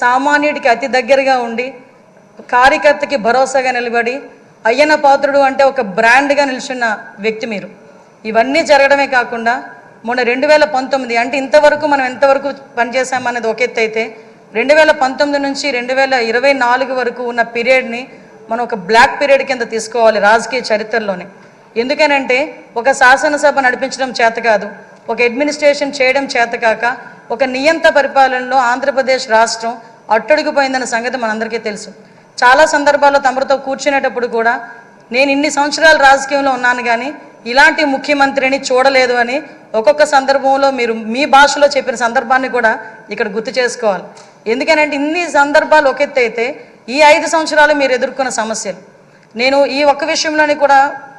సామాన్యుడికి అతి దగ్గరగా ఉండి కార్యకర్తకి భరోసాగా నిలబడి అయ్యన పాత్రుడు అంటే ఒక బ్రాండ్గా నిల్చున్న వ్యక్తి మీరు. ఇవన్నీ జరగడమే కాకుండా మొన్న 2019 అంటే ఇంతవరకు మనం ఎంతవరకు పనిచేసామనేది ఒక ఎత్తు అయితే 2019 నుంచి 2024 వరకు ఉన్న పీరియడ్ని మనం ఒక బ్లాక్ పీరియడ్ కింద తీసుకోవాలి రాజకీయ చరిత్రలోనే. ఎందుకనంటే ఒక శాసనసభ నడిపించడం చేత కాదు, ఒక అడ్మినిస్ట్రేషన్ చేయడం చేత కాక ఒక నియంత పరిపాలనలో ఆంధ్రప్రదేశ్ రాష్ట్రం అట్టడుగుపోయిందన్న సంగతి మనందరికీ తెలుసు. చాలా సందర్భాల్లో తమరితో కూర్చునేటప్పుడు కూడా నేను ఇన్ని సంవత్సరాలు రాజకీయంలో ఉన్నాను కానీ ఇలాంటి ముఖ్యమంత్రిని చూడలేదు అని ఒక్కొక్క సందర్భంలో మీరు మీ భాషలో చెప్పిన సందర్భాన్ని కూడా ఇక్కడ గుర్తు చేసుకోవాలి. ఎందుకనంటే ఇన్ని సందర్భాలు ఒక ఎత్తు అయితే ఈ 5 సంవత్సరాలు మీరు ఎదుర్కొన్న సమస్యలు, నేను ఈ ఒక్క విషయంలోని కూడా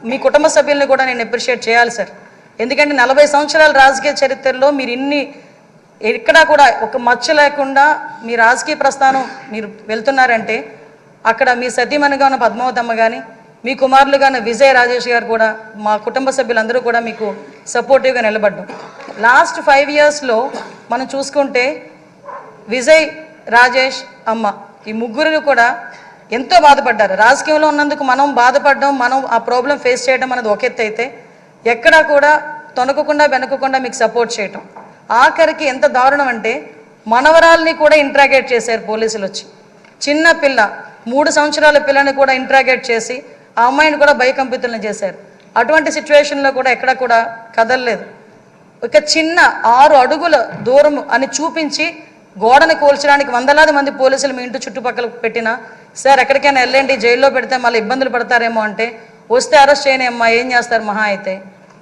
మీ కుటుంబ సభ్యుల్ని కూడా నేను అప్రిషియేట్ చేయాలి సార్. ఎందుకంటే 40 సంవత్సరాల రాజకీయ చరిత్రలో మీరు ఇన్ని ఎక్కడా కూడా ఒక మచ్చ లేకుండా మీ రాజకీయ ప్రస్థానం మీరు వెళ్తున్నారంటే అక్కడ మీ సతీమణిగా ఉన్న పద్మావతమ్మ కానీ మీ కుమారులుగా ఉన్న విజయ్ రాజేష్ గారు కూడా మా కుటుంబ సభ్యులందరూ కూడా మీకు సపోర్టివ్గా నిలబడ్డాం. లాస్ట్ 5 ఇయర్స్లో మనం చూసుకుంటే విజయ్ రాజేష్ అమ్మ ఈ ముగ్గురు కూడా ఎంతో బాధపడ్డారు. రాజకీయంలో ఉన్నందుకు మనం బాధపడడం, మనం ఆ ప్రాబ్లం ఫేస్ చేయడం అనేది ఒక ఎత్తు అయితే ఎక్కడా కూడా తొనకకుండా వెనకకుండా మీకు సపోర్ట్ చేయటం. ఆఖరికి ఎంత దారుణం అంటే మనవరాల్ని కూడా ఇంట్రాగేట్ చేశారు పోలీసులు వచ్చి. చిన్న పిల్ల 3 సంవత్సరాల పిల్లని కూడా ఇంట్రాగేట్ చేసి ఆ అమ్మాయిని కూడా భయకంపితులను చేశారు. అటువంటి సిచ్యువేషన్లో కూడా ఎక్కడ కూడా కదలలేదు. ఒక చిన్న 6 అడుగుల దూరం అని చూపించి గోడని కూల్చడానికి వందలాది మంది పోలీసులు మీ ఇంటి చుట్టుపక్కల పెట్టినా సార్ ఎక్కడికైనా వెళ్ళండి జైల్లో పెడితే మళ్ళీ ఇబ్బందులు పడతారేమో అంటే వస్తే అరెస్ట్ చేయని అమ్మా ఏం చేస్తారు మహా అయితే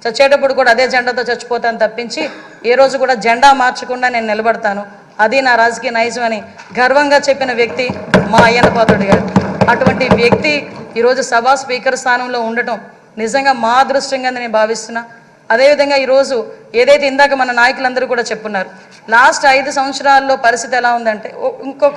చచ్చేటప్పుడు కూడా అదే జెండాతో చచ్చిపోతాను తప్పించి ఏ రోజు కూడా జెండా మార్చకుండా నేను నిలబడతాను, అది నా రాజకీయ నైజం అని గర్వంగా చెప్పిన వ్యక్తి మా అయ్యన పాత్రుడు గారు. అటువంటి వ్యక్తి ఈరోజు సభా స్పీకర్ స్థానంలో ఉండటం నిజంగా మా అదృష్టంగా నేను భావిస్తున్నా. అదేవిధంగా ఈరోజు ఏదైతే ఇందాక మన నాయకులందరూ కూడా చెప్పున్నారు లాస్ట్ 5 సంవత్సరాల్లో పరిస్థితి ఎలా ఉందంటే ఇంకొక